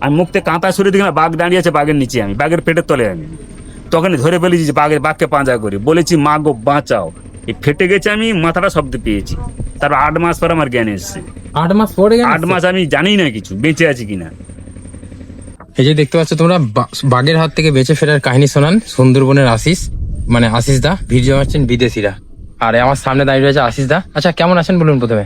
আমি মুখ থেকে কাঁথা সরিয়ে দেখি না বাঘ দাঁড়িয়ে আছে, বাঘের নিচে আমি, বাঘের পেটের তলে আমি। তখন ধরে ফেলেছি যে বাঘকে পাঁজা করি, বলেছি মা গো বাঁচাও। এই ফেটে গেছে, আমি মাথাটা শব্দ পেয়েছি। তারপর 8 মাস পর আমার জ্ঞান এসছে। 8 মাস পরে? 8 মাস আমি জানি না কিছু, বেঁচে আছি কিনা। এই যে দেখতে পাচ্ছ তোমরা, বাঘের হাত থেকে বেঁচে ফেরার কাহিনী শোনান সুন্দরবনের আশিস, মানে আশিস দা। ভিডিও মারছেন বিদেশিরা। আর আমার সামনে দাঁড়িয়ে রয়েছে আশিস দা। আচ্ছা, কেমন আছেন বলুন প্রথমে?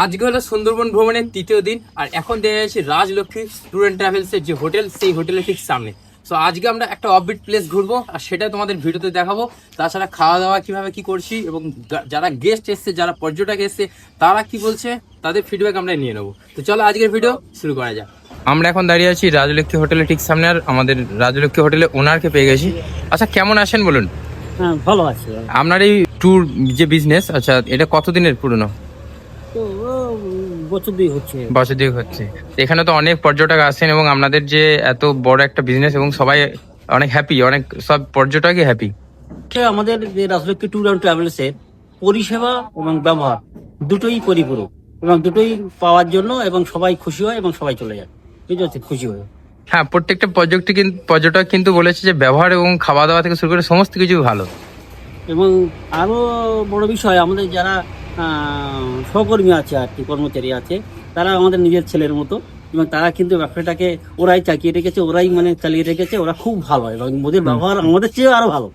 আজকে হলো সুন্দরবন ভ্রমণের 3য় দিন, আর এখন দেখা যাচ্ছে রাজলক্ষ্মী ট্যুর অ্যান্ড ট্রাভেলসের যে হোটেল, সেই হোটেলের ঠিক সামনে। সো আজকে আমরা একটা অফবিট প্লেস ঘুরবো, আর সেটা তোমাদের ভিডিওতে দেখাবো। তাছাড়া খাওয়া দাওয়া কিভাবে কি করছি, এবং যারা গেস্ট এসছে, যারা পর্যটক এসছে, তারা কি বলছে, তাদের ফিডব্যাক আমরা নিয়ে নেবো। তো চলো আজকের ভিডিও শুরু করা যাক। আমরা এখন দাঁড়িয়ে আছি রাজলক্ষ্মী হোটেলের ঠিক সামনে, আর আমাদের রাজলক্ষ্মী হোটেলে ওনারকে পেয়ে গেছি। আচ্ছা, কেমন আছেন বলুন? হ্যাঁ, ভালো আছে। আপনার এই ট্যুর যে বিজনেস, আচ্ছা এটা কতদিনের পুরনো? তো বছর দুই হচ্ছে। বছর দুই হচ্ছে। এখানে তো অনেক পর্যটক আসেন, এবং আপনাদের যে এত বড় একটা বিজনেস, এবং সবাই অনেক হ্যাপি, অনেক সব পর্যটকই হ্যাপি। আমাদের যে রাজলক্ষ্মী ট্যুর অ্যান্ড ট্রাভেলসের পরিষেবা এবং ব্যবহার দুটোই পরিপূরক, এবং দুটোই পাওয়ার জন্য এবং সবাই খুশি হয় এবং সবাই চলে যায়, বুঝতে পারছি, খুশি হয়ে। হ্যাঁ, প্রত্যেকটা পর্যটক কিন্তু বলেছে যে ব্যবহার এবং খাওয়া দাওয়া থেকে শুরু করে সমস্ত কিছু ভালো। এবং আরো বড় বিষয়, আমাদের যারা সহকর্মী আছে আর কি, কর্মচারী আছে, তারা আমাদের নিজের ছেলের মতো, এবং তারা কিন্তু ব্যবসাটাকে ওরাই চাকিয়ে রেখেছে, ওরাই মানে চালিয়ে রেখেছে। ওরা খুব ভালো, এবং ওদের ব্যবহার আমাদের চেয়ে আরো ভালো।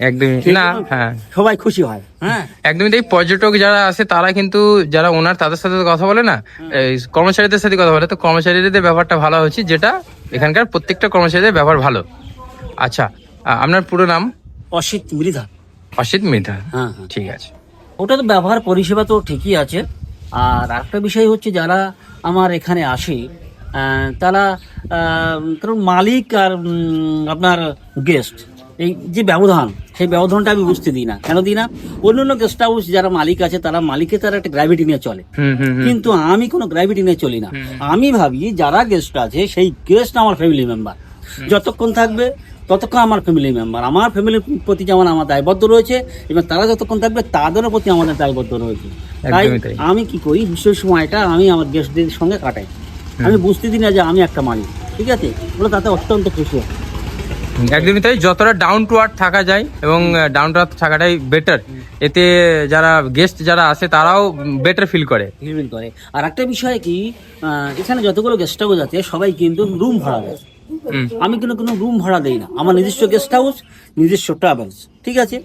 একদমই না, হ্যাঁ, সবাই খুশি হয়। হ্যাঁ, একদমই তাই। পর্যটক যারা আসে তারা কিন্তু, যারা ওনার, তাদের সাথে কথা বলে না, এই কর্মচারীদের সাথে কথা বলে, তো কর্মচারীদের ব্যাপারটা ভালো হচ্ছে, যেটা এখানকার প্রত্যেকটা কর্মচারীদের ব্যবহার ভালো। আচ্ছা, আপনার পুরো নাম? অসিত মৃধা। অসিত মৃধা, হ্যাঁ, ঠিক আছে। ওটা তো ব্যবহার পরিষেবা তো ঠিকই আছে। আর একটা বিষয় হচ্ছে, যারা আমার এখানে আসে তারা, কারণ মালিক আর আপনার গেস্ট, এই যে ব্যবধান, সেই ব্যবধানটা আমি বুঝতে দিই না। কেন দিই না? অন্যান্য গেস্ট হাউস যারা মালিক আছে, তারা মালিকের তারা একটা গ্র্যাভিটি নিয়ে চলে, কিন্তু আমি কোনো গ্র্যাভিটি নিয়ে চলি না। আমি ভাবি যারা গেস্ট আছে, সেই গেস্ট আমার ফ্যামিলি মেম্বার। যতক্ষণ থাকবে ততক্ষণ আমার ফ্যামিলি মেম্বার। আমার ফ্যামিলির প্রতি যেমন আমার দায়বদ্ধ রয়েছে, এবং তারা যতক্ষণ থাকবে তাদেরও প্রতি আমাদের দায়বদ্ধ রয়েছে। তাই আমি কি করি, বিশেষ সময়টা আমি আমার গেস্টদের সঙ্গে কাটাই। আমি বুঝতে দিই না যে আমি একটা মালিক, ঠিক আছে, বলে তাতে অত্যন্ত খুশি হয়। একদমই তাই। যতটা ডাউন টু আর্থ থাকা যায়, এবং ডাউন টু আর্থ থাকাটাই বেটার, এতে যারা গেস্ট যারা আসে তারাও বেটার ফিল করে। আর একটা বিষয় কি, এখানে যতগুলো গেস্ট হাউস আছে সবাই কিন্তু রুম ভাড়া দেয়। আমি কিন্তু কোনো রুম ভাড়া দেই না। আমার নিজস্ব গেস্ট হাউস, নিজস্ব ট্রাভেলস, ঠিক আছে।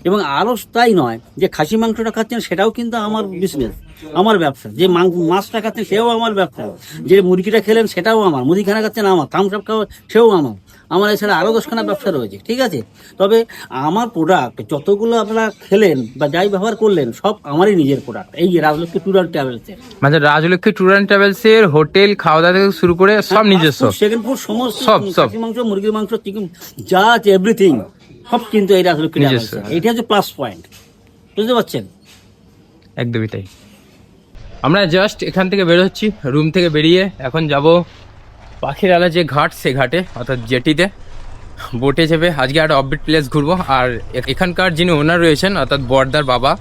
এবং আরও তাই নয়, যে খাসি মাংসটা খাচ্ছেন সেটাও কিন্তু আমার বিজনেস, আমার ব্যবসা। যে মাছটা খাচ্ছেন সেও আমার ব্যবসা, যে মুরগিটা খেলেন সেটাও আমার, মুদিখানা খাচ্ছেন আমার, থামস আপ খাওয়া সেও আমার এছাড়া আরও 10খানা ব্যবসা রয়েছে, ঠিক আছে। তবে আমার প্রোডাক্ট যতগুলো আপনারা খেলেন বা যাই ব্যবহার করলেন, সব আমারই নিজের প্রোডাক্ট। এই যে রাজলক্ষ্মী ট্যুর অ্যান্ড ট্রাভেলসের, মানে রাজলক্ষ্মী ট্যুর অ্যান্ড ট্রাভেলসের হোটেল, খাওয়া দাওয়া থেকে শুরু করে সব নিজস্ব, সেকেন্ড ফুড, সমস্ত সব খাসি মাংস, মুরগির মাংস, চিকেন, যা আছে এভরিথিং, সব কিন্তু এই রাজলক্ষ্মী ট্রাভেলস। এটা হচ্ছে প্লাস পয়েন্ট, বুঝতে পারছেন? একদমই তাই। আমরা জাস্ট এখান থেকে বেরোচ্ছি, রুম থেকে বেরিয়ে এখন যাব পাখিরালা যে ঘাট, সে ঘাটে, অর্থাৎ জেটিতে বোটে চেপে আজকে একটা অফবিট প্লেস ঘুরবো। আর এখানকার যিনি ওনার রয়েছেন, অর্থাৎ বর্দার বাবা,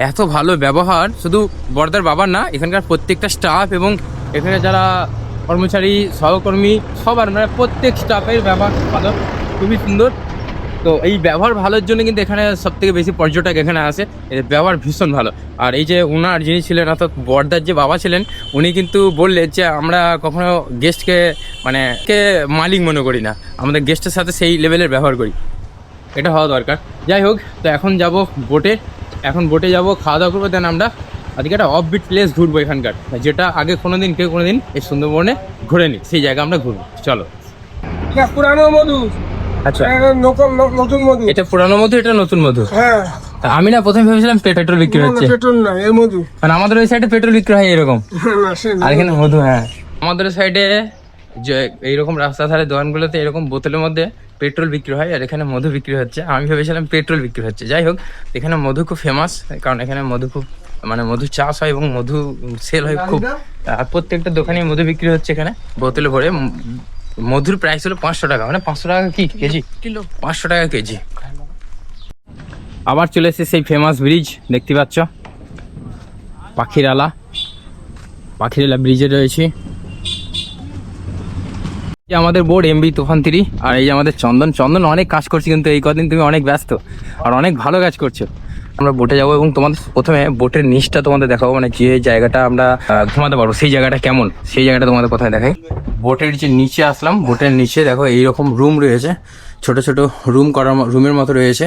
এত ভালো ব্যবহার, শুধু বর্দার বাবার না, এখানকার প্রত্যেকটা স্টাফ এবং এখানে যারা কর্মচারী, সহকর্মী, সবার, মানে প্রত্যেক স্টাফের ব্যবহার ভালো, খুবই সুন্দর। তো এই ব্যবহার ভালোর জন্য কিন্তু এখানে সব থেকে বেশি পর্যটক এখানে আসে। এর ব্যবহার ভীষণ ভালো। আর এই যে ওনার যিনি ছিলেন, অর্থাৎ বর্দার যে বাবা ছিলেন, উনি কিন্তু বললেন যে আমরা কখনো গেস্টকে মানে মালিক মনে করি না, আমাদের গেস্টের সাথে সেই লেভেলের ব্যবহার করি, এটা হওয়া দরকার। যাই হোক, তো এখন যাব বোটে, এখন বোটে যাব, খাওয়া দাওয়া করবো, দেন আমরা আজকে একটা অফবিট প্লেস ঘুরবো এখানকার, যেটা আগে কোনোদিন কেউ কোনোদিন এই সুন্দরবনে ঘুরেনি, সেই জায়গা আমরা ঘুরবো। চলো। পুরানো মধু, আচ্ছা, নতুন মধু। এটা পুরানো মধু, এটা নতুন মধু। হ্যাঁ, আমি না প্রথমে ভেবেছিলাম পেট্রোল বিক্রি হচ্ছে। পেট্রোল না, এই মধু। মানে আমাদের ওই সাইডে পেট্রোল বিক্রি হয় এরকম, আর এখানে মধু। হ্যাঁ, আমাদের সাইডে যে এইরকম রাস্তা ধারে দোকানগুলোতে এরকম বোতলের মধ্যে পেট্রোল বিক্রি হয়, আর এখানে মধু বিক্রি হচ্ছে। আমি ভেবেছিলাম পেট্রোল বিক্রি হচ্ছে। যাই হোক, এখানে মধু খুব ফেমাস, কারণ এখানে মধু খুব মানে মধু চাষ হয় এবং মধু সেল হয় খুব। আর প্রত্যেকটা দোকানে মধু বিক্রি হচ্ছে এখানে বোতলে ভরে। মধুর প্রাইস হলো 500 টাকা, মানে 500 টাকা কি কেজি, 500 টাকা কেজি। আবার চলে এসেছে সেই ফেমাস ব্রিজ, দেখতে পাচ্ছ পাখিরালা ব্রিজে রয়েছে। যে আমাদের বোর্ড এমবি তুফান 3, আর এই যে আমাদের চন্দন অনেক কাজ করছে, কিন্তু এই কদিন তুমি অনেক ব্যস্ত আর অনেক ভালো কাজ করছো। আমরা বোটে যাবো এবং তোমাদের প্রথমে বোটের নিচটা তোমাদের দেখাবো, মানে যে জায়গাটা আমরা ঘুমাতে পারবো সেই জায়গাটা কেমন, সেই জায়গাটা তোমাদের কোথায় দেখাই। বোটের যে নিচে আসলাম, বোটের নিচে দেখো এইরকম রুম রয়েছে, ছোট ছোট রুমের মতো রয়েছে,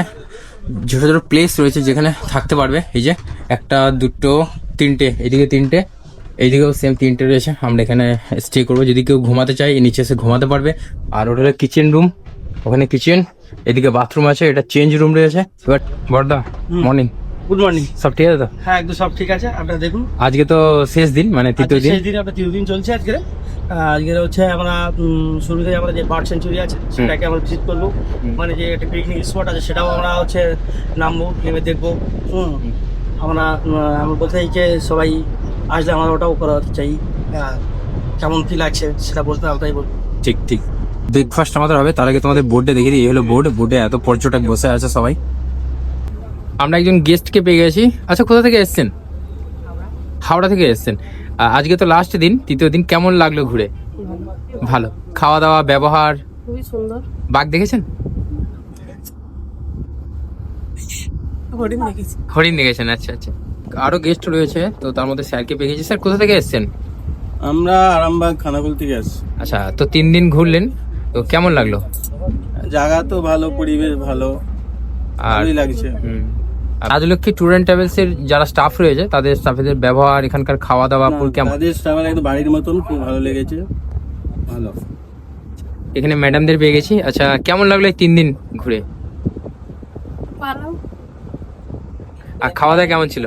ছোট ছোট প্লেস রয়েছে যেখানে থাকতে পারবে। এই যে 1 2 3টে, এদিকে 3টে, এইদিকেও সেম 3টে রয়েছে। আমরা এখানে স্টে করবো, যদি কেউ ঘুমাতে চায় নিচে এসে ঘুমাতে পারবে। আর ওটা হলো কিচেন রুম, ওখানে কিচেন, এদিকে বাথরুম আছে, এটা চেঞ্জ রুম রয়েছে। এবার বড়দা মর্নিং, গুড মর্নিং। সব ঠিক আছে তো? হ্যাঁ, একদম সব ঠিক আছে। আপনারা দেখুন, আজকে তো শেষ দিন, মানে তৃতীয় দিন। সেই দিন আপনার 3 দিন চলছে আজকে। আজকে হচ্ছে আমরা শুরুতে আমরা যে বার্ড সেঞ্চুরি আছে সেটাকে আমরা ভিজিট করবো, মানে যে একটা পিকনিক স্পট আছে সেটাও আমরা হচ্ছে নামবো, নেমে দেখবো। আমরা বলতে চাই যে সবাই আসলে আমরা ওটাও করা চাই। কেমন কি লাগছে সেটা বলতে আমরাই বলবো। ঠিক ব্রেকফাস্ট আমাদের হবে, তার আগে তোমাদের বোর্ডে দেখিয়ে দিই। এই হলো বোর্ডে এত পর্যটক বসে আছে সবাই। আমরা একজন গেস্টকে পেয়ে গেছি। আচ্ছা, কোথা থেকে এসেছেন? হাওড়া থেকে এসেছেন। আজকে তো লাস্ট দিন, তৃতীয় দিন, কেমন লাগলো ঘুরে? ভালো। খাওয়া দাওয়া, ব্যবহার? খুবই সুন্দর। বাঘ দেখেছেন? হরিণ দেখেছেন? আচ্ছা। আরো গেস্ট রয়েছে, তো তার মধ্যে স্যারকে পেয়ে গেছি। স্যার কোথা থেকে এসেছেন? আমরা আরামবাগ খানাকুল থেকে আসছি। আচ্ছা, তো 3 দিন ঘুরলেন, তো কেমন লাগলো? জায়গা তো ভালো, পরিবেশ ভালো, আর ভালোই লাগছে। রাজলক্ষ্মী ট্যুর অ্যান্ড ট্রাভেলস এর যারা স্টাফ রয়েছে তাদের স্টাফেদের ব্যবহার, এখানকার খাওয়া দাওয়া কেমন? তাদের ট্রাভেল একদম বাড়ির মতন, খুব ভালো লেগেছে, ভালো। এখানে ম্যাডামদের পেয়ে গেছি। আচ্ছা, কেমন লাগলো এই 3 দিন ঘুরে? ভালো। আর খাওয়া দাওয়া কেমন ছিল?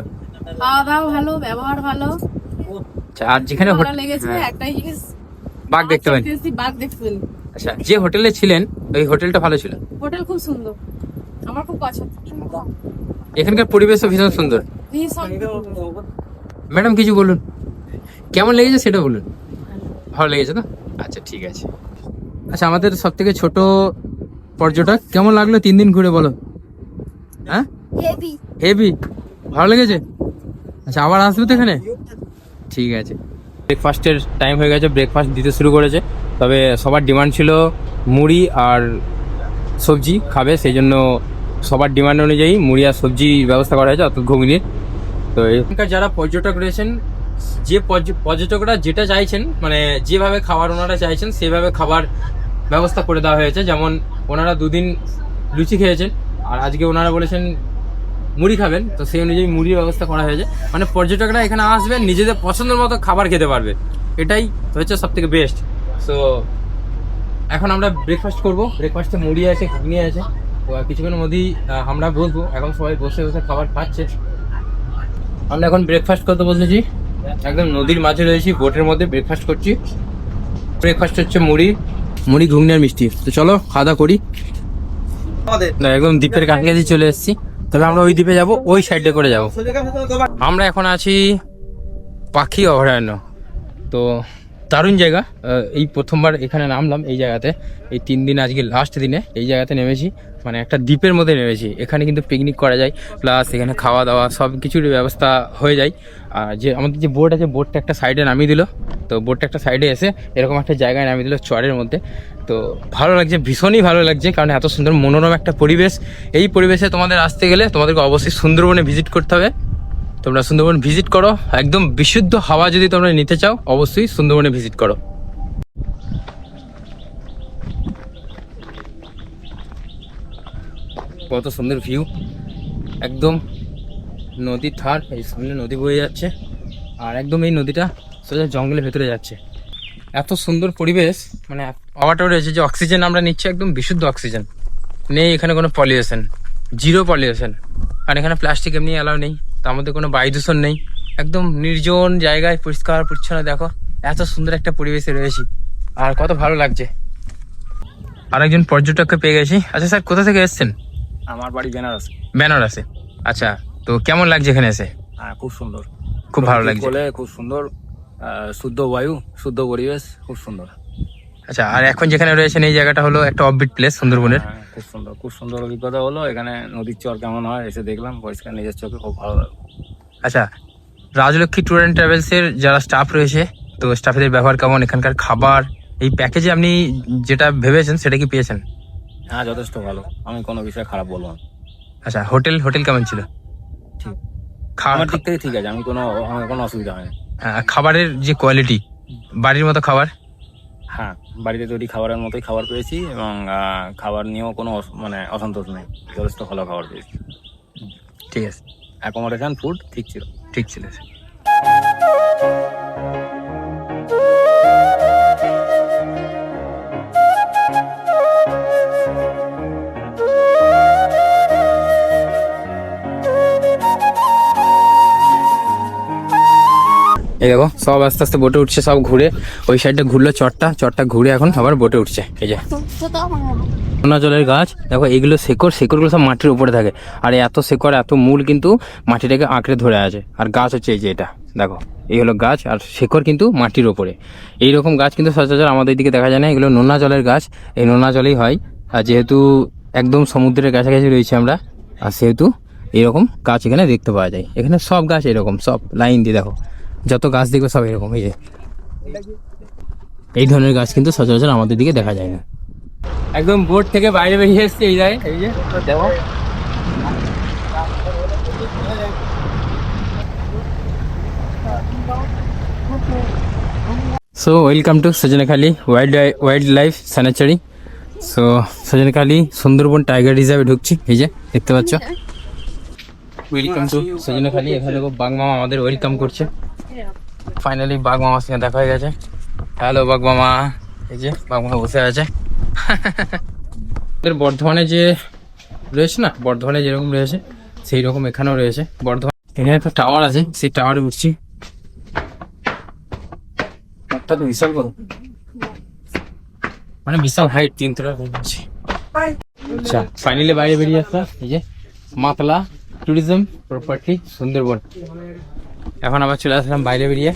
খাওয়া দাওয়া ভালো, ব্যবহার ভালো। আচ্ছা, আর যেখানে ভালো লেগেছে হ্যাঁ, একটাই জিনিস, বাঘ দেখতে পেলেন? বাঘ দেখতে পেলেন। আচ্ছা, যে হোটেলে ছিলেন ওই হোটেলটা ভালো ছিল? হোটেল খুব সুন্দর, আমার খুব পছন্দ। এখানকার পরিবেশও ভীষণ সুন্দর। ম্যাডাম কিছু বলুন, কেমন লেগেছে সেটা বলুন। ভালো লেগেছে তো? আচ্ছা, ঠিক আছে। আচ্ছা, আমাদের সব থেকে ছোট পর্যটক, কেমন লাগলো 3 দিন ঘুরে বলো? হ্যাঁ, হেভি ভালো লেগেছে। আচ্ছা, আবার আসবে তো এখানে? ঠিক আছে। ব্রেকফাস্টের টাইম হয়ে গেছে, ব্রেকফাস্ট দিতে শুরু করেছে। তবে সবার ডিমান্ড ছিল মুড়ি আর সবজি খাবে, সেই জন্য সবার ডিমান্ড অনুযায়ী মুড়ি আর সবজি ব্যবস্থা করা হয়েছে, অর্থাৎ ঘুগনির। তো এখানকার যারা পর্যটক রয়েছেন, যে পর্যটকরা যেটা চাইছেন, মানে যেভাবে খাবার ওনারা চাইছেন সেভাবে খাবার ব্যবস্থা করে দেওয়া হয়েছে। যেমন ওনারা 2 দিন লুচি খেয়েছেন, আর আজকে ওনারা বলেছেন মুড়ি খাবেন, তো সেই অনুযায়ী মুড়ির ব্যবস্থা করা হয়েছে। মানে পর্যটকরা এখানে আসবেন, নিজেদের পছন্দের মতো খাবার খেতে পারবে, এটাই হচ্ছে সব থেকে বেস্ট। সো এখন আমরা ব্রেকফাস্ট করবো। ব্রেকফাস্টে মুড়ি আছে, ঘুগনি আছে, তো কিছুক্ষণের মধ্যেই আমরা বসবো। এখন সবাই বসে বসে খাবার খাচ্ছে। আমরা এখন ব্রেকফাস্ট করতে বসেছি, একদম নদীর মাঝে রয়েছি, বোটের মধ্যে ব্রেকফাস্ট করছি। ব্রেকফাস্ট হচ্ছে মুড়ি, ঘুগনি আর মিষ্টি। তো চলো খাওয়া দাওয়া করি। একদম দ্বীপের কাছাকাছি চলে এসেছি, তবে আমরা ওই দ্বীপে যাবো, ওই সাইডে করে যাব। আমরা এখন আছি পাখি অভয়ারণ্য। তো দারুণ জায়গা, এই প্রথমবার এখানে নামলাম এই জায়গাতে। এই 3 দিন, আজকে লাস্ট দিনে এই জায়গাতে নেমেছি, মানে একটা দ্বীপের মধ্যে নেমেছি। এখানে কিন্তু পিকনিক করা যায়, প্লাস এখানে খাওয়া দাওয়া সব কিছুর ব্যবস্থা হয়ে যায়। আর যে আমাদের যে বোট আছে, বোটটা একটা সাইডে নামিয়ে দিল। তো বোটটা একটা সাইডে এসে এরকম একটা জায়গায় নামিয়ে দিল, চরের মধ্যে। তো ভালো লাগছে, ভীষণই ভালো লাগছে, কারণ এত সুন্দর মনোরম একটা পরিবেশ। এই পরিবেশে তোমাদের আসতে গেলে তোমাদেরকে অবশ্যই সুন্দরবনে ভিজিট করতে হবে। তোমরা সুন্দরবন ভিজিট করো, একদম বিশুদ্ধ হাওয়া যদি তোমরা নিতে চাও, অবশ্যই সুন্দরবনে ভিজিট করো। কত সুন্দর ভিউ, একদম নদীর ধার, এই সামনে নদী বয়ে যাচ্ছে, আর একদম এই নদীটা সোজা জঙ্গলের ভেতরে যাচ্ছে। এত সুন্দর পরিবেশ, মানে পাওয়াটাও রয়েছে যে অক্সিজেন আমরা নিচ্ছি, একদম বিশুদ্ধ অক্সিজেন নেই এখানে, কোনো পলিউশন, জিরো পলিউশন। আর এখানে প্লাস্টিক এমনি অ্যালাউ নেই, তার মধ্যে কোনো বায়ু দূষণ নেই, একদম নির্জন জায়গায়, পরিষ্কার পরিচ্ছন্ন। দেখো এত সুন্দর একটা পরিবেশে রয়েছি, আর কত ভালো লাগছে। আরেকজন পর্যটককে পেয়ে গেছি। আচ্ছা স্যার, কোথা থেকে এসেছেন? আমার বাড়ি বেনারস। বেনারসে। আচ্ছা, তো কেমন লাগছে এখানে এসে? হ্যাঁ খুব সুন্দর, খুব ভালো লাগছে। বলে খুব সুন্দর, শুদ্ধ বায়ু, শুদ্ধ পরিবেশ, খুব সুন্দর। আচ্ছা, আর এখন যেখানে রয়েছেন এই জায়গাটা হলো একটা অফবিট প্লেস সুন্দরবনের। হ্যাঁ, খুব সুন্দর, খুব সুন্দর অভিজ্ঞতা হলো। এখানে নদীর চর কেমন হয় এসে দেখলাম, পরিষ্কার নিজের চোখে, খুব ভালো লাগলো। আচ্ছা, রাজলক্ষ্মী ট্যুর অ্যান্ড ট্রাভেলস এর যারা স্টাফ রয়েছে, তো স্টাফেদের ব্যবহার কেমন, এখানকার খাবার, এই প্যাকেজে আপনি যেটা ভেবেছেন সেটা কি পেয়েছেন? হ্যাঁ যথেষ্ট ভালো, আমি কোনো বিষয়ে খারাপ বলবো না। আচ্ছা, হোটেল কেমন ছিল? ঠিক, খাবার আমার দিক থেকে ঠিক আছে, আমার কোনো অসুবিধা হয়নি। খাবারের যে কোয়ালিটি, বাড়ির মতো খাবার? হ্যাঁ, বাড়িতে তৈরি খাবারের মতোই খাবার পেয়েছি, এবং খাবার নিয়েও কোনো মানে অসন্তোষ নেই, যথেষ্ট ভালো খাবার পেয়েছি। ঠিক আছে, অ্যাকোমোডেশন, ফুড ঠিক ছিল। ঠিক ছিল। এই দেখো সব আস্তে আস্তে বোটে উঠছে, সব ঘুরে ওই সাইডটা ঘুরলো, চটটা ঘুরে এখন আবার বোটে উঠছে। এই যে অরুণাচলের গাছ দেখো, এইগুলো শেকড়গুলো সব মাটির উপরে থাকে, আর এত শেকড় এত মূল কিন্তু মাটিটাকে আঁকড়ে ধরে আছে। আর গাছ হচ্ছে এই যে এটা দেখো, এই হলো গাছ, আর শেকড় কিন্তু মাটির ওপরে। এইরকম গাছ কিন্তু সচরাচর আমাদের দিকে দেখা যায় না, এগুলো নোনা জলের গাছ, এই নোনা জলেই হয়। আর যেহেতু একদম সমুদ্রের কাছাকাছি রয়েছে আমরা, আর সেহেতু এরকম গাছ এখানে দেখতে পাওয়া যায়। এখানে সব গাছ এরকম, সব লাইন দিয়ে দেখো, যত গাছ দেখবে সব এরকম। এই যে এই ধরনের গাছ কিন্তু সচরাচর আমাদের দিকে দেখা যায় না। একদম বোট থেকে বাইরে বেরিয়ে এসছে, এই যায়, এই যে দেখো। So welcome to Sajnekhali wild life sanitary. So Sajnekhali Sundarban tiger রিজার্ভে ঢুকছি, এই যে দেখতে পাচ্ছ। Welcome to Sajnekhali. এখানে দেখো বাঘ মামা আমাদের ওয়েলকাম করছে। ফাইনালি বাঘ মামার সঙ্গে দেখা হয়ে গেছে। হ্যালো বাঘ মামা, এই যে বাঘ মামা বসে আছে। আমাদের বর্ধমানে যে রয়েছে না, বর্ধমানে যেরকম রয়েছে সেই রকম এখানেও রয়েছে। বর্ধমান এখানে একটা টাওয়ার আছে, সেই টাওয়ারে উঠছি। বিশাল বড়, মানে বিশাল হাইট, 3 তলা উঠছি। আচ্ছা, ফাইনালি বাইরে বেরিয়ে আসলাম, এই যে মাতলা ট্যুরিজম প্রপার্টি সুন্দরবন। এখন আবার চলে আসলাম বাইরে বেরিয়ে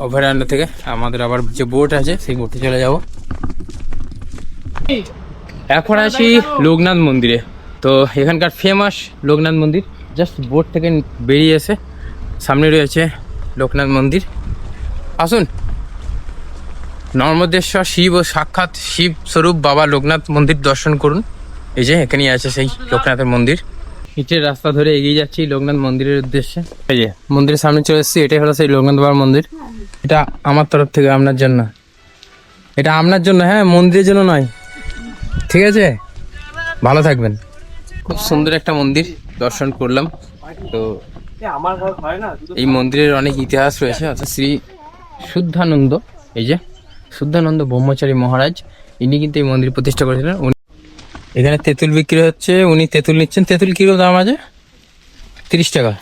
ওভারল্যান্ড থেকে। আমাদের আবার যে বোট আছে সেই বোটে চলে যাব। এখন আছি লোকনাথ মন্দিরে। তো এখানকার ফেমাস লোকনাথ মন্দির, জাস্ট বোট থেকে বেরিয়ে এসে সামনে রয়েছে লোকনাথ মন্দির। আসুন, নর্মদেশ্বর শিব ও সাক্ষাৎ শিব স্বরূপ বাবা লোকনাথ মন্দির দর্শন করুন। এই যে এখানেই আছে সেই লোকনাথের মন্দির। ইটের রাস্তা ধরে এগিয়ে যাচ্ছি লোকনাথ মন্দিরের উদ্দেশ্যে। এই যে মন্দিরের সামনে চলে এসেছি, এটাই হলো সেই লোকনাথ বাবার মন্দির। এটা আমার তরফ থেকে আপনার জন্য, এটা আপনার জন্য, হ্যাঁ মন্দিরের জন্য নয়, ঠিক আছে? ভালো থাকবেন। খুব সুন্দর একটা মন্দির দর্শন করলাম। তো এই মন্দিরের অনেক ইতিহাস রয়েছে। অর্থাৎ শ্রী শুদ্ধানন্দ, এই যে শুদ্ধানন্দ ব্রহ্মচারী মহারাজ, ইনি কিন্তু এই মন্দির প্রতিষ্ঠা করেছিলেন। উনি এখানে তেঁতুল বিক্রি হচ্ছে, উনি তেঁতুল নিচ্ছেন। তেঁতুল কিরকম দাম আছে? 30 টাকা।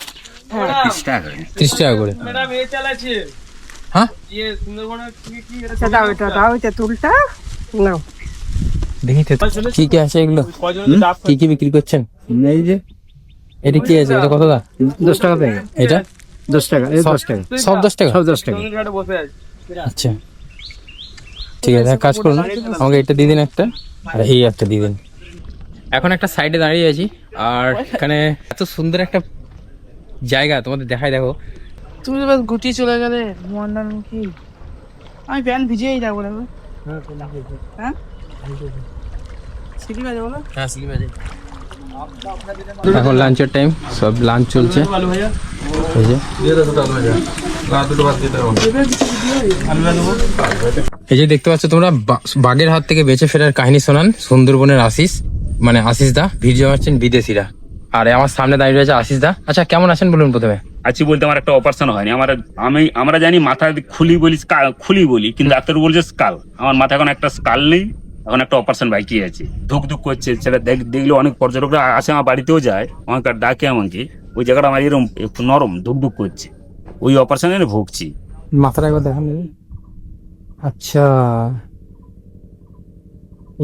30 টাকা করে। হ্যাঁ দেখি কি কি আছে এগুলো, কি কি বিক্রি করছেন? এই যে এটা কি আছে, এটা কত দাম? 10 টাকা প্যাকেট। এটা 10 টাকা, 10 টাকা, সব 10 টাকা? সব 10 টাকা। আচ্ছা ঠিক আছে, কাজ করুন, আমাকে এটা দিয়ে দিন একটা, আর এই একটা দিয়ে দিন। এখন একটা সাইডে দাঁড়িয়ে আছি, আর এখানে এত সুন্দর একটা জায়গা তোমাদের দেখাই। দেখো, তুমি এবার গুটিয়ে চলে গেলে কি আমি প্যান্ট ভিজেই যাবো না। হ্যাঁ সিটি বাজে বলো। হ্যাঁ সিটি বাজে। এখন লাঞ্চের টাইম, সব লাঞ্চ চলছে। এই যে এই যে দেখতে পাচ্ছ তোমরা, বাঘের হাত থেকে বেঁচে ফেরার কাহিনী শোনান সুন্দরবনের আশিস, মানে আশিস দা। ভিড় জমাচ্ছেন বিদেশিরা, আর আমার সামনে দাঁড়িয়ে রয়েছে আশিস দা। আচ্ছা, কেমন আছেন বলুন প্রথমে? আছি বলতে, আমার একটা অপারেশন হয়নি। আমরা জানি মাথা খুলি বলি, কিন্তু ডাক্তার বলছে স্কাল। আমার মাথা এখন একটা স্কাল নেই, এখন একটা অপারেশন বাকি আছে। ধুক করছে, সেটা দেখলে অনেক পর্যটকরা আসে, আমার বাড়িতেও যায়, আমাকে ডাকে আমাকে। ওই জায়গাটা আমার এরকম একটু নরম ধুক করছে, ওই অপারেশনে ভুগছি। মাথাটা একবার দেখান। আচ্ছা,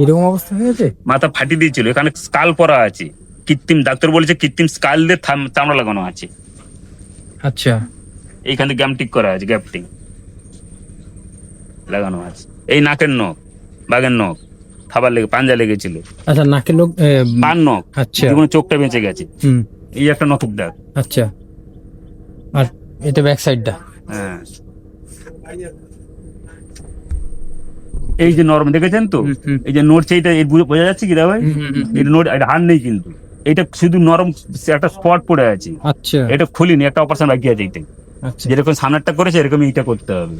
এরকম অবস্থা হয়েছে? মাথা ফাটিয়ে দিয়েছিল, এখানে স্কাল পরা আছে, কৃত্রিম। ডাক্তার বলেছে কৃত্রিম স্কাল দিয়ে চামড়া লাগানো আছে। আচ্ছা, এইখানে গ্যামটিক করা আছে, গ্যাপটিং লাগানো আছে। এই নাকের নখ, বাঘের নখ খাবার লেগে পাঞ্জা লেগেছিল, আচ্ছা নাকের লোক পান নখ, আচ্ছা। যেমন চোখটা বেঁচে গেছে, হুম, এই একটা নখের দাগ। আচ্ছা। আর এটা ব্যাক সাইডটা। হ্যাঁ, এই যে নরম দেখেছেন তো, এই যে নড়ছে, এটা বোঝা যাচ্ছে কি ভাই? এটা নড়, এটা হাড় নেই কিন্তু, এটা শুধু নরম একটা স্পট পড়ে আছে। আচ্ছা, এটা খুলিনি, একটা অপারেশন বাকি আছে এইটাই। আচ্ছা। যেরকম সামনেরটা করেছে এরকম এইটা করতে হবে,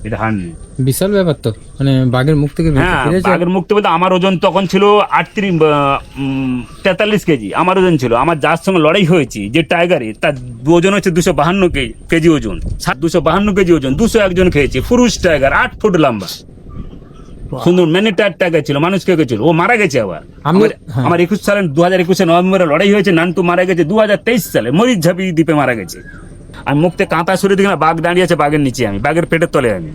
এটা হাড় নেই। বিশাল ব্যাপার তো, মানে বাঘের মুখ থেকে বেঁচে হ্যাঁ, ফিরেছে। বাঘের মুক্তি বলতে আমার ওজন তখন ছিল 43 কেজি আমার ওজন ছিল। আমার যার সঙ্গে লড়াই হয়েছি যে টাইগারে, তার ওজন হচ্ছে 252 কেজি ওজন, 252 কেজি ওজন, 201 জন খেয়েছে। পুরুষ টাইগার, 8 ফুট লম্বা, সুন্দর ম্যানিটার টাইগার ছিল, মানুষ খেয়েছিল। ও মারা গেছে আবার। আমার 21 সালে 2021 নভেম্বরে লড়াই হয়েছে, নান্টু মারা গেছে 2023 সালে মরিচ ঝাপি দ্বীপে মারা গেছে। আমি মুখতে কাঁথা সরে দেখি না, বাঘ দাঁড়িয়ে আছে, বাঘের নিচে আমি, বাঘের পেটের তলে আমি।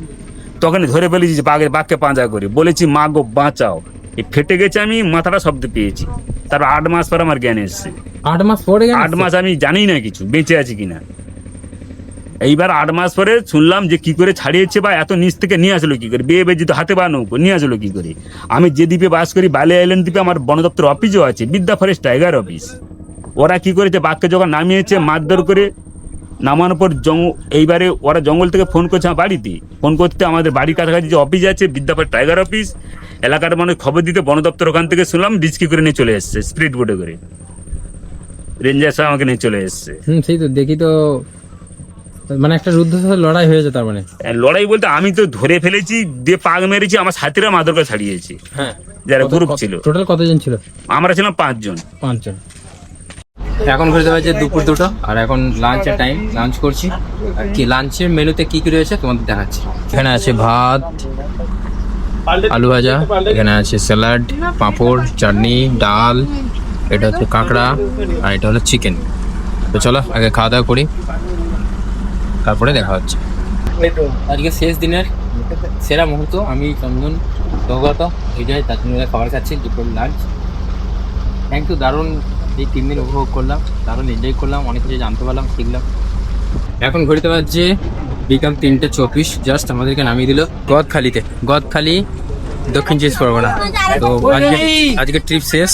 তখন ধরে ফেলেছি যে বাঘকে পাঁজা করি, বলেছি মা গো বাঁচাও। এই ফেটে গেছে, আমি মাথাটা শব্দ পেয়েছি। তারপর 8 মাস পর আমার জ্ঞান এসছে। 8 মাস পরে? 8 মাস আমি জানি না কিছু বেঁচে আছি কিনা। এইবার 8 মাস পরে শুনলাম যে কি করে ছাড়িয়েছে, বা এত নিচ থেকে নিয়ে আসলো কি করে, বেয়ে বেজিত হাতে বা নৌকো নিয়ে আসলো কি করে। আমি যে দ্বীপে বাস করি, বালি আইল্যান্ড দ্বীপে, আমার বন দপ্তর অফিসও আছে, বিদ্যা ফরেস্ট টাইগার অফিস। ওরা কি করেছে, বাঘকে যখন নামিয়েছে মারধর করে, নামানোর পর এইবারে ওরা জঙ্গল থেকে ফোন করছে আমার বাড়িতে। ফোন করতে আমাদের বাড়ির কাছাকাছি যে অফিস আছে, বিদ্যাপট টাইগার অফিস, এলাকার মানুষ খবর দিতে বন দপ্তর ওখান থেকে শুনলাম রিস্কি করে নিয়ে চলে এসছে, স্পিড বোটে করে রেঞ্জার সাহেব আমাকে নিয়ে চলে এসছে। সেই তো দেখি তো, মানে একটা রুদ্ধশ্বাসের লড়াই হয়েছে তার মানে। লড়াই বলতে আমি তো ধরে ফেলেছি, দিয়ে পাগ মেরেছি, আমার সাথীরা মাদরকে ছাড়িয়েছি। হ্যাঁ, যারা গ্রুপ ছিল। টোটাল কতজন ছিল? আমরা ছিলাম 5 জন। 5 জন। এখন ঘুরতে পারছে দুপুর 2টা, আর এখন লাঞ্চের টাইম, লাঞ্চ করছি। আর কি লাঞ্চের মেনুতে কি কি রয়েছে তোমাদের দেখাচ্ছি। এখানে আছে ভাত, আলু ভাজা, এখানে আছে স্যালাড, পাঁপড়, চাটনি, ডাল, এটা হচ্ছে কাঁকড়া, আর এটা হলো চিকেন। তো চলো আগে খাওয়া দাওয়া করি, তারপরে দেখা হচ্ছে। আজকে শেষ দিনের সেরা মুহূর্ত, আমি চন্দন সৌগত বিজয় তার জন্য খাবার খাচ্ছি, দুপুর লাঞ্চ। থ্যাংক ইউ, দারুণ এই 3 দিন উপভোগ করলাম, দারুণ এনজয় করলাম, অনেক কিছু জানতে পারলাম, শিখলাম। এখন ঘুরতে পারছে বিকাল 3:24, জাস্ট আমাদেরকে নামিয়ে দিল গদখালি, দক্ষিণ 24 পরগনা। তো আজকে ট্রিপ শেষ,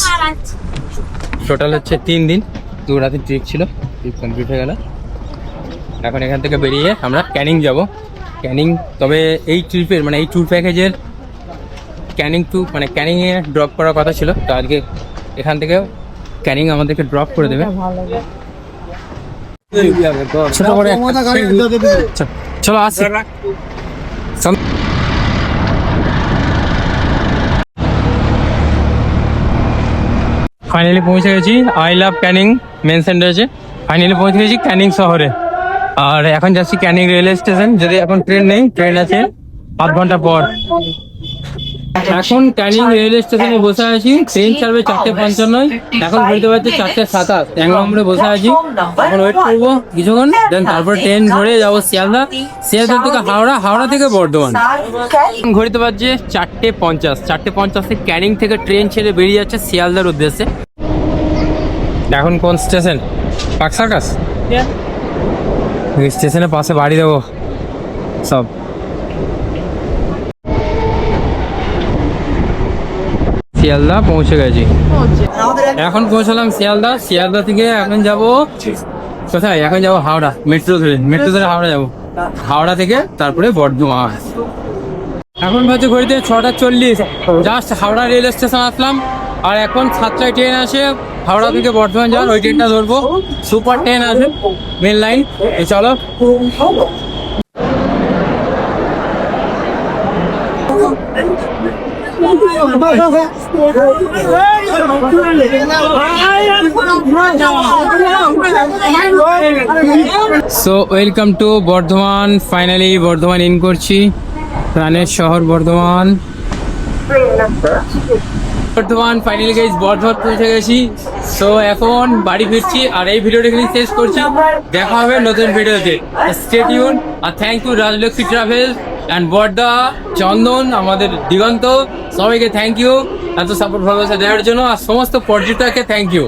টোটাল হচ্ছে 3 দিন 2 রাতের ট্রিপ ছিল, ট্রিপ কমপ্লিট হয়ে গেল। এখন এখান থেকে বেরিয়ে আমরা ক্যানিং যাব। ক্যানিং, তবে এই ট্রিপের মানে এই ট্যুর প্যাকেজের ক্যানিংয়ে ড্রপ করার কথা ছিল, তো আজকে এখান থেকে ক্যানিং আমাদেরকে ড্রপ করে দেবে। চলো আসি। ফাইনালি পৌঁছে গেছি আই লাভ ক্যানিং মেন সেন্টারে। ফাইনালি পৌঁছে গেছি ক্যানিং শহরে, আর এখন যাচ্ছি ক্যানিং রেলওয়ে স্টেশন। যদি এখন ট্রেন নেই, ট্রেন আছে 8 ঘন্টা পর। এখন ক্যানিং রেলওয়ে স্টেশনে বসে আছি, ট্রেন ছাড়বে 4:55। এখন ঘুরতে পারছি 4:27, 1 নম্বরে বসে আছি। এখন ওয়েট করবো কিছুক্ষণ, দেন তারপর ট্রেন ধরে যাবো শিয়ালদা থেকে হাওড়া থেকে বর্ধমান। ঘুরতে পারছি 4:50 ক্যানিং থেকে ট্রেন ছেড়ে বেরিয়ে যাচ্ছে শিয়ালদার উদ্দেশ্যে। এখন কোন স্টেশন? পার্ক সার্কাস স্টেশনের পাশে বাড়ি দেবো সব। শিয়ালদা পৌঁছে গেছি, এখন পৌঁছালাম শিয়ালদা থেকে এখন যাব কোথায়? এখন যাবো হাওড়া, মেট্রো ধরে হাওড়া যাবো, হাওড়া থেকে তারপরে বর্ধমান। এখন বাজে ঘড়িতে 6:40, জাস্ট হাওড়া রেল স্টেশন আসলাম। আর এখন 7টায় ট্রেন আসে হাওড়া থেকে বর্ধমান যাওয়ার, ওই ট্রেনটা ধরবো। সুপার ট্রেন আছে মেন লাইন, চলো। So welcome to Bardhaman. Finally Bardhaman in করছি, প্রাণের শহর বর্ধমান। ফাইনালি গাইস বর্ধমান পৌঁছে গেছি। সো এখন বাড়ি ফিরছি, আর এই ভিডিওটা এখানে শেষ করছি। দেখা হবে নতুন ভিডিওতে, স্টে টিউন। আর thank you Rajlakshmi travel and বর্দা, চন্দন, আমাদের দিগন্ত, সবাইকে থ্যাংক ইউ এত সাপোর্ট ভালোবাসা দেওয়ার জন্য, আর সমস্ত পর্যটককে থ্যাংক ইউ।